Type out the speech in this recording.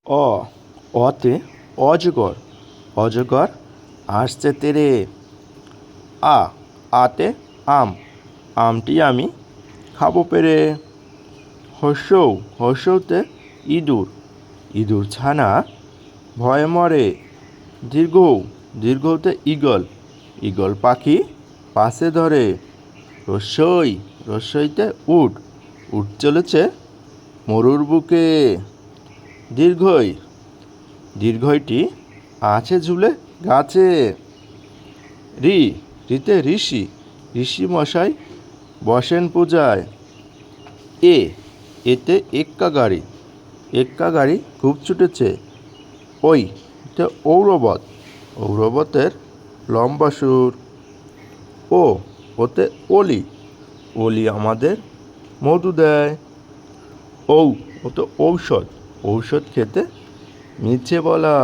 অ অতে অজগর, অজগর আসছে তেরে। আ আতে আম, আমটি আমি খাবো পেরে। হর্ষৌ হর্ষৌতে ইঁদুর, ইঁদুর ছানা ভয়ে মরে। দীর্ঘৌ দীর্ঘৌতে ঈগল, ঈগল পাখি পাশে ধরে। রস্যই রস্যইতে উট, উট চলেছে মরুর বুকে। দীর্ঘই দীর্ঘইটি আছে ঝুলে গাছে। ঋ ঋতে ঋষি, ঋষি মশাই বসেন পূজায়। এ এতে এক্কা গাড়ি, এক্কা গাড়ি খুব ছুটেছে। ওই এটা ঔরবত, ঔরবতের লম্বা সুর। ও ওতে অলি, অলি আমাদের মধু দেয়। ঔ ওতে ঔষধ, ঔষধ খেতে মিছে বলা।